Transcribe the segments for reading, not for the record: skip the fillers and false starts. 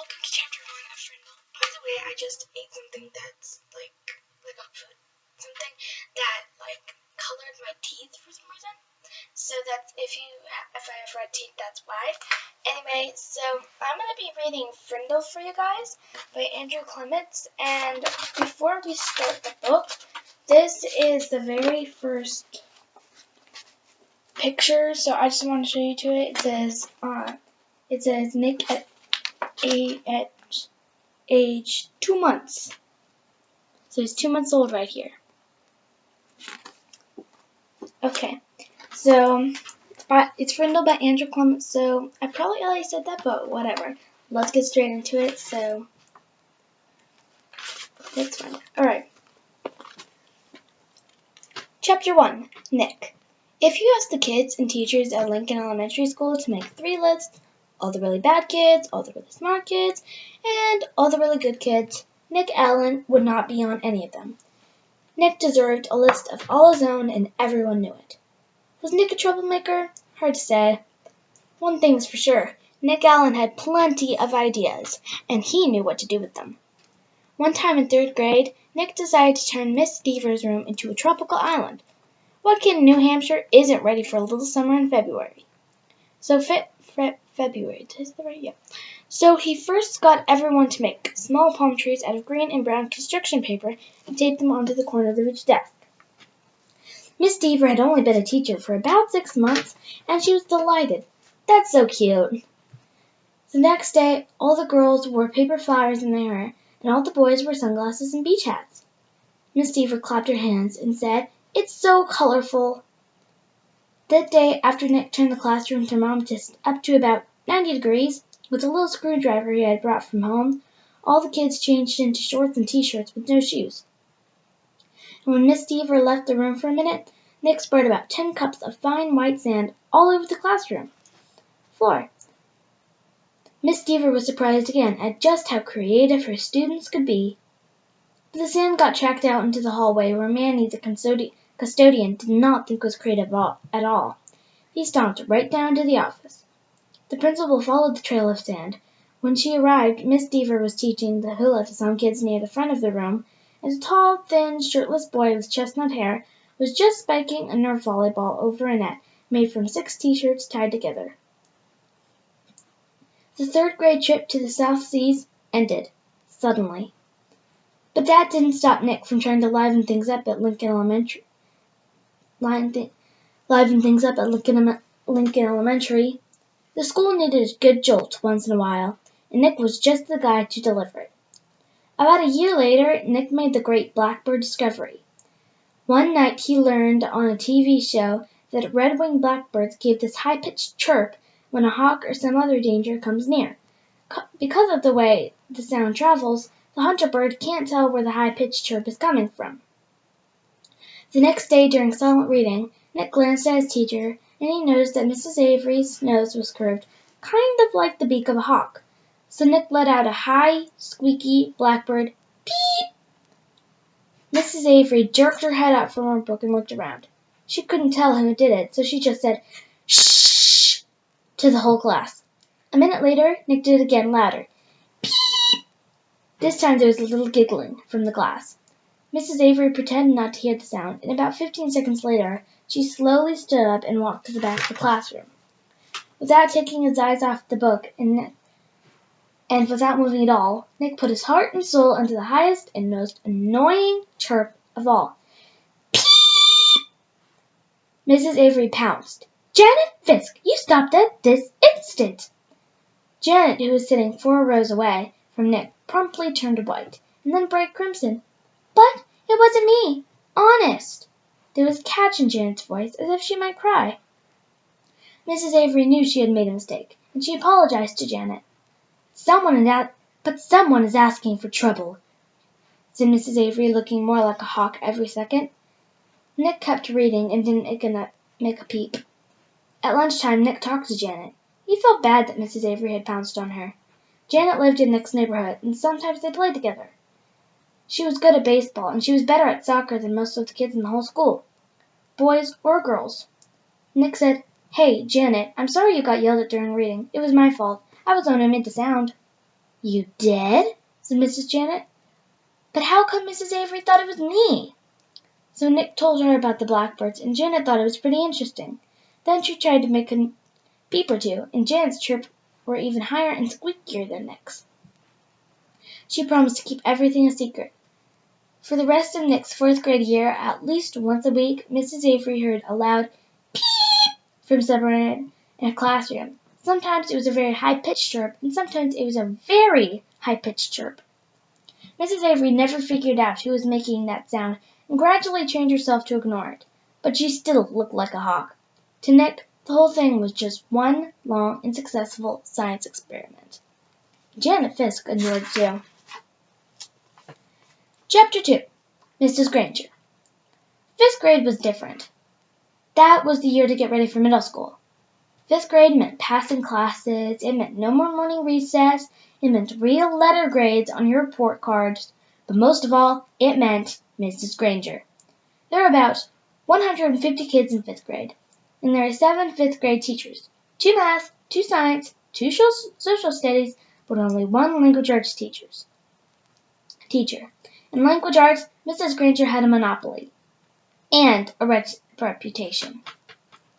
welcome to chapter 1 of Frindle. By the way, I just ate something that's like a food. Something that colored my teeth for some reason. So that's if I have red teeth, that's why. Anyway, so I'm gonna be reading Frindle for you guys by Andrew Clements. And before we start the book, this is the very first picture. So I just want to show you to it. It says Nick at age 2 months. So he's 2 months old right here. Okay, so it's Frindle by Andrew Clements. So I probably already said that, but whatever. Let's get straight into it. So let's find it. Alright. Chapter 1, Nick. If you ask the kids and teachers at Lincoln Elementary School to make 3 lists, all the really bad kids, all the really smart kids, and all the really good kids, Nick Allen would not be on any of them. Nick deserved a list of all his own, and everyone knew it. Was Nick a troublemaker? Hard to say. One thing was for sure, Nick Allen had plenty of ideas, and he knew what to do with them. One time in 3rd grade, Nick decided to turn Miss Deaver's room into a tropical island. What kid in New Hampshire isn't ready for a little summer in February? So February, is that right? Yeah. So he first got everyone to make small palm trees out of green and brown construction paper and taped them onto the corner of each desk. Miss Deaver had only been a teacher for about 6 months, and she was delighted. That's so cute. The next day, all the girls wore paper flowers in their hair, and all the boys wore sunglasses and beach hats. Miss Deaver clapped her hands and said, "It's so colorful." That day, after Nick turned the classroom thermometer up to about 90 degrees, with a little screwdriver he had brought from home, all the kids changed into shorts and t-shirts with no shoes. And when Miss Deaver left the room for a minute, Nick spread about 10 cups of fine white sand all over the classroom floor. Miss Deaver was surprised again at just how creative her students could be. But the sand got tracked out into the hallway where Manny, the custodian, did not think was creative at all. He stomped right down to the office. The principal followed the trail of sand. When she arrived, Miss Deaver was teaching the hula to some kids near the front of the room, and a tall, thin, shirtless boy with chestnut hair was just spiking a Nerf volleyball over a net made from 6 t-shirts tied together. The 3rd grade trip to the South Seas ended, suddenly. But that didn't stop Nick from trying to liven things up at Lincoln Elementary. The school needed a good jolt once in a while, and Nick was just the guy to deliver it. About a year later, Nick made the great blackbird discovery. One night he learned on a TV show that red-winged blackbirds give this high-pitched chirp when a hawk or some other danger comes near. Because of the way the sound travels, the hunter bird can't tell where the high-pitched chirp is coming from. The next day during silent reading, Nick glanced at his teacher, and he noticed that Mrs. Avery's nose was curved, kind of like the beak of a hawk. So Nick let out a high, squeaky blackbird peep. Mrs. Avery jerked her head out from her book and looked around. She couldn't tell who did it, so she just said, "Shh!" to the whole class. A minute later, Nick did it again, louder. Peep! This time there was a little giggling from the class. Mrs. Avery pretended not to hear the sound, and about 15 seconds later, she slowly stood up and walked to the back of the classroom. Without taking his eyes off the book and without moving at all, Nick put his heart and soul into the highest and most annoying chirp of all. Peep! Mrs. Avery pounced. "Janet Fisk, you stop that this instant!" Janet, who was sitting 4 rows away from Nick, promptly turned white, and then bright crimson. "But it wasn't me. Honest." There was a catch in Janet's voice, as if she might cry. Mrs. Avery knew she had made a mistake, and she apologized to Janet. Someone is asking for trouble," said Mrs. Avery, looking more like a hawk every second. Nick kept reading and didn't make a peep. At lunchtime, Nick talked to Janet. He felt bad that Mrs. Avery had pounced on her. Janet lived in Nick's neighborhood, and sometimes they played together. She was good at baseball, and she was better at soccer than most of the kids in the whole school, boys or girls. Nick said, "Hey, Janet, I'm sorry you got yelled at during reading. It was my fault. I was the one who made the sound." You did? Said Mrs. Janet. But how come Mrs. Avery thought it was me? So Nick told her about the blackbirds, and Janet thought it was pretty interesting. Then she tried to make a peep or two, and Janet's chirp were even higher and squeakier than Nick's. She promised to keep everything a secret. For the rest of Nick's 4th grade year, at least once a week, Mrs. Avery heard a loud peep from somewhere in a classroom. Sometimes it was a very high-pitched chirp, and sometimes it was a very high-pitched chirp. Mrs. Avery never figured out who was making that sound, and gradually trained herself to ignore it. But she still looked like a hawk. To Nick, the whole thing was just one long and successful science experiment. Janet Fisk ignored too. Chapter 2. Mrs. Granger. 5th grade was different. That was the year to get ready for middle school. 5th grade meant passing classes, it meant no more morning recess, it meant real letter grades on your report cards, but most of all, it meant Mrs. Granger. There are about 150 kids in 5th grade, and there are 7 5th grade teachers, 2 math, 2 science, 2 social studies, but only 1 language arts teacher. In language arts, Mrs. Granger had a monopoly and a reputation.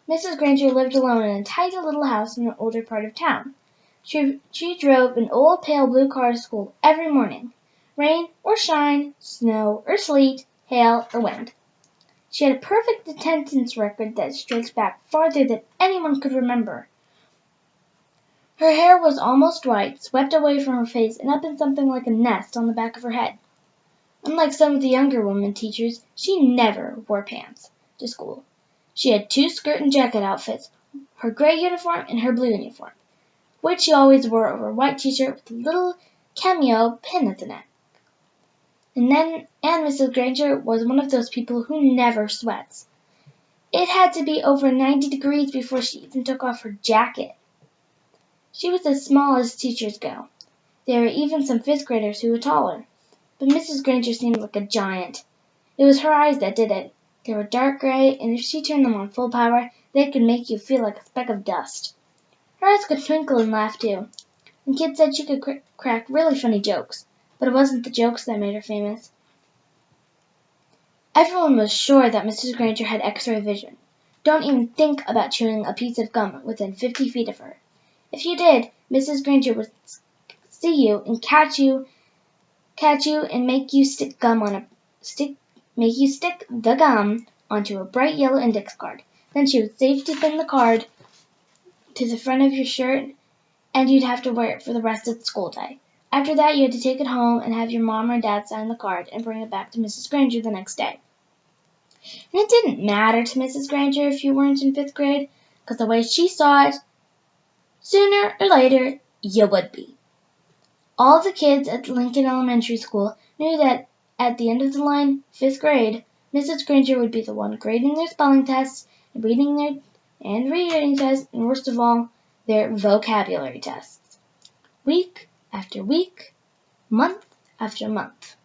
Mrs. Granger lived alone in a tiny little house in an older part of town. She drove an old pale blue car to school every morning, rain or shine, snow or sleet, hail or wind. She had a perfect attendance record that stretched back farther than anyone could remember. Her hair was almost white, swept away from her face and up in something like a nest on the back of her head. Unlike some of the younger women teachers, she never wore pants to school. She had 2 skirt and jacket outfits, her gray uniform and her blue uniform, which she always wore over a white t-shirt with a little cameo pin at the neck. And Mrs. Granger was one of those people who never sweats. It had to be over 90 degrees before she even took off her jacket. She was as small as teachers go. There were even some 5th graders who were taller. But Mrs. Granger seemed like a giant. It was her eyes that did it. They were dark gray, and if she turned them on full power, they could make you feel like a speck of dust. Her eyes could twinkle and laugh too. And kids said she could crack really funny jokes, but it wasn't the jokes that made her famous. Everyone was sure that Mrs. Granger had X-ray vision. Don't even think about chewing a piece of gum within 50 feet of her. If you did, Mrs. Granger would see you and catch you and make you stick the gum onto a bright yellow index card. Then she would safety pin the card to the front of your shirt, and you'd have to wear it for the rest of the school day. After that, you had to take it home and have your mom or dad sign the card and bring it back to Mrs. Granger the next day. And it didn't matter to Mrs. Granger if you weren't in 5th grade, because the way she saw it, sooner or later, you would be. All the kids at Lincoln Elementary School knew that at the end of the line, 5th grade, Mrs. Granger would be the one grading their spelling tests, and reading tests, and worst of all, their vocabulary tests. Week after week, month after month.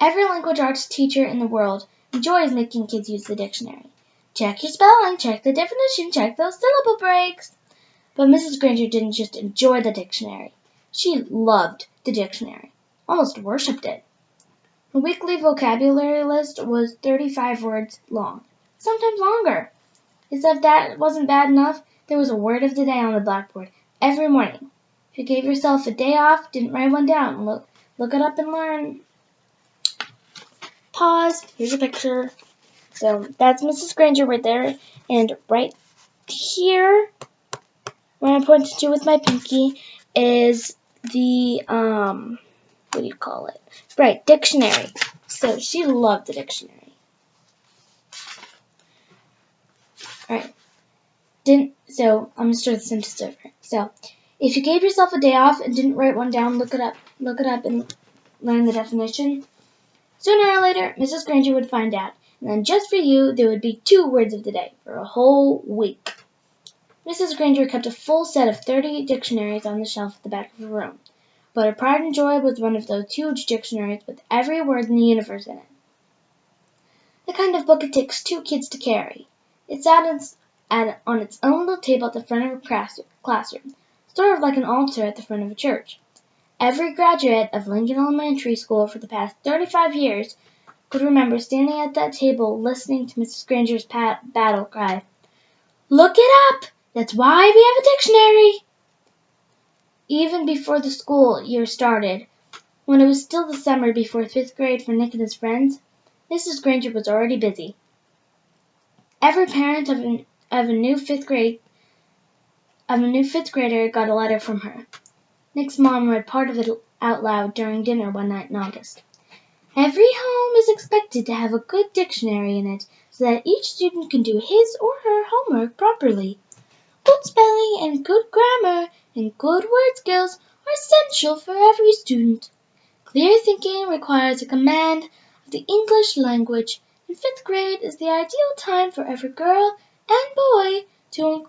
Every language arts teacher in the world enjoys making kids use the dictionary. Check your spelling, check the definition, check those syllable breaks. But Mrs. Granger didn't just enjoy the dictionary. She loved the dictionary, almost worshipped it. Her weekly vocabulary list was 35 words long, sometimes longer. As if that wasn't bad enough, there was a word of the day on the blackboard every morning. If you gave yourself a day off, didn't write one down, look it up and learn. Pause. Here's a picture. So that's Mrs. Granger right there, and right here, where I pointed to with my pinky, is the, what do you call it? Right, dictionary. So she loved the dictionary. Alright. So I'm going to start the sentence over. So, if you gave yourself a day off and didn't write one down, look it up and learn the definition. Sooner or later, Mrs. Granger would find out. And then just for you, there would be 2 words of the day for a whole week. Mrs. Granger kept a full set of 30 dictionaries on the shelf at the back of her room, but her pride and joy was one of those huge dictionaries with every word in the universe in it. The kind of book it takes 2 kids to carry. It sat on its own little table at the front of her classroom, sort of like an altar at the front of a church. Every graduate of Lincoln Elementary School for the past 35 years could remember standing at that table listening to Mrs. Granger's battle cry, "Look it up! That's why we have a dictionary!" Even before the school year started, when it was still the summer before 5th grade for Nick and his friends, Mrs. Granger was already busy. Every parent of a new fifth grader got a letter from her. Nick's mom read part of it out loud during dinner one night in August. "Every home is expected to have a good dictionary in it so that each student can do his or her homework properly. Good spelling and good grammar and good word skills are essential for every student. Clear thinking requires a command of the English language, and 5th grade is the ideal time for every girl and boy to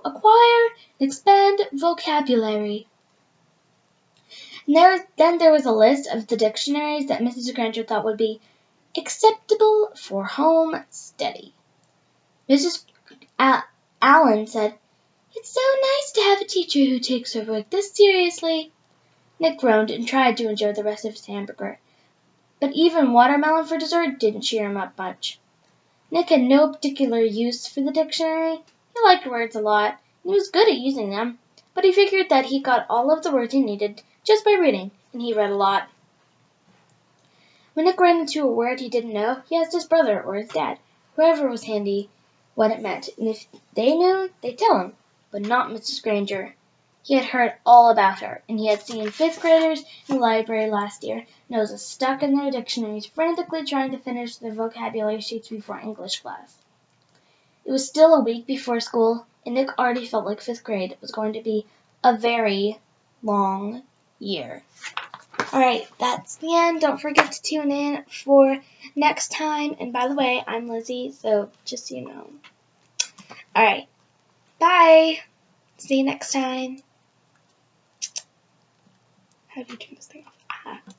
acquire and expand vocabulary." And then there was a list of the dictionaries that Mrs. Granger thought would be acceptable for home study. Mrs. Allen said, "It's so nice to have a teacher who takes her work this seriously." Nick groaned and tried to enjoy the rest of his hamburger, but even watermelon for dessert didn't cheer him up much. Nick had no particular use for the dictionary. He liked words a lot, and he was good at using them, but he figured that he got all of the words he needed just by reading, and he read a lot. When Nick ran into a word he didn't know, he asked his brother or his dad, whoever was handy, what it meant, and if they knew, they'd tell him, but not Mrs. Granger. He had heard all about her, and he had seen 5th graders in the library last year, noses stuck in their dictionaries, frantically trying to finish their vocabulary sheets before English class. It was still a week before school, and Nick already felt like 5th grade was going to be a very long year. Alright, that's the end. Don't forget to tune in for next time. And by the way, I'm Lizzie, so just so you know. Alright, bye. See you next time. How do you turn this thing off?